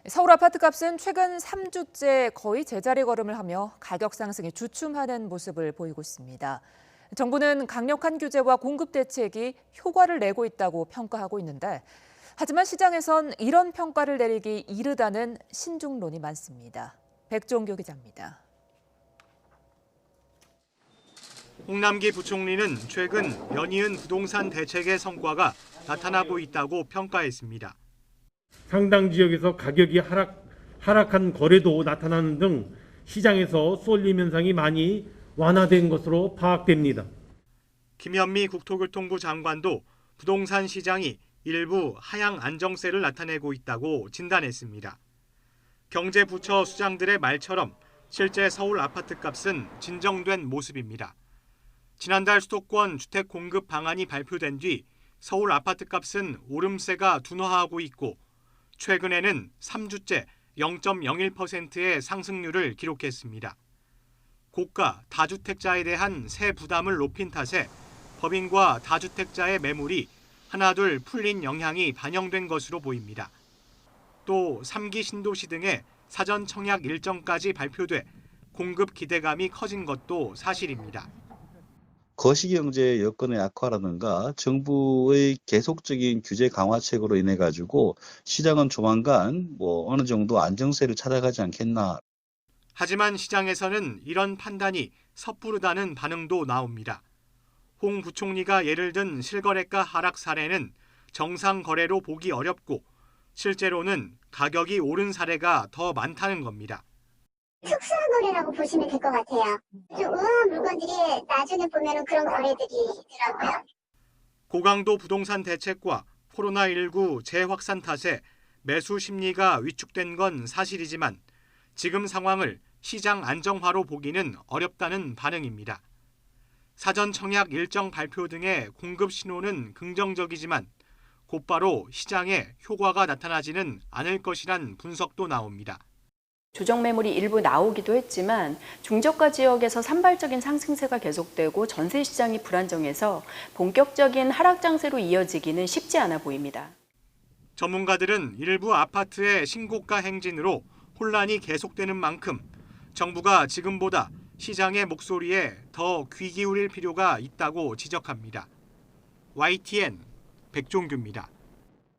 서울 아파트값은 최근 3주째 거의 제자리 걸음을 하며 가격 상승이 주춤하는 모습을 보이고 있습니다. 정부는 강력한 규제와 공급 대책이 효과를 내고 있다고 평가하고 있는데, 하지만 시장에선 이런 평가를 내리기 이르다는 신중론이 많습니다. 백종교 기자입니다. 홍남기 부총리는 최근 연이은 부동산 대책의 성과가 나타나고 있다고 평가했습니다. 상당 지역에서 가격이 하락한 거래도 나타나는 등 시장에서 쏠림 현상이 많이 완화된 것으로 파악됩니다. 김현미 국토교통부 장관도 부동산 시장이 일부 하향 안정세를 나타내고 있다고 진단했습니다. 경제부처 수장들의 말처럼 실제 서울 아파트값은 진정된 모습입니다. 지난달 수도권 주택 공급 방안이 발표된 뒤 서울 아파트값은 오름세가 둔화하고 있고 최근에는 3주째 0.01%의 상승률을 기록했습니다. 고가 다주택자에 대한 세 부담을 높인 탓에 법인과 다주택자의 매물이 하나둘 풀린 영향이 반영된 것으로 보입니다. 또 3기 신도시 등의 사전 청약 일정까지 발표돼 공급 기대감이 커진 것도 사실입니다. 거시경제 여건의 악화라든가 정부의 계속적인 규제 강화책으로 인해 가지고 시장은 조만간 어느 정도 안정세를 찾아가지 않겠나. 하지만 시장에서는 이런 판단이 섣부르다는 반응도 나옵니다. 홍 부총리가 예를 든 실거래가 하락 사례는 정상 거래로 보기 어렵고 실제로는 가격이 오른 사례가 더 많다는 겁니다. 특수한 거래라고 보시면 될 것 같아요. 좀 우아한 물건들이 나중에 보면 그런 거래들이 있더라고요. 고강도 부동산 대책과 코로나19 재확산 탓에 매수 심리가 위축된 건 사실이지만 지금 상황을 시장 안정화로 보기는 어렵다는 반응입니다. 사전 청약 일정 발표 등의 공급 신호는 긍정적이지만 곧바로 시장에 효과가 나타나지는 않을 것이란 분석도 나옵니다. 조정 매물이 일부 나오기도 했지만 중저가 지역에서 산발적인 상승세가 계속되고 전세 시장이 불안정해서 본격적인 하락 장세로 이어지기는 쉽지 않아 보입니다. 전문가들은 일부 아파트의 신고가 행진으로 혼란이 계속되는 만큼 정부가 지금보다 시장의 목소리에 더 귀 기울일 필요가 있다고 지적합니다. YTN 백종규입니다.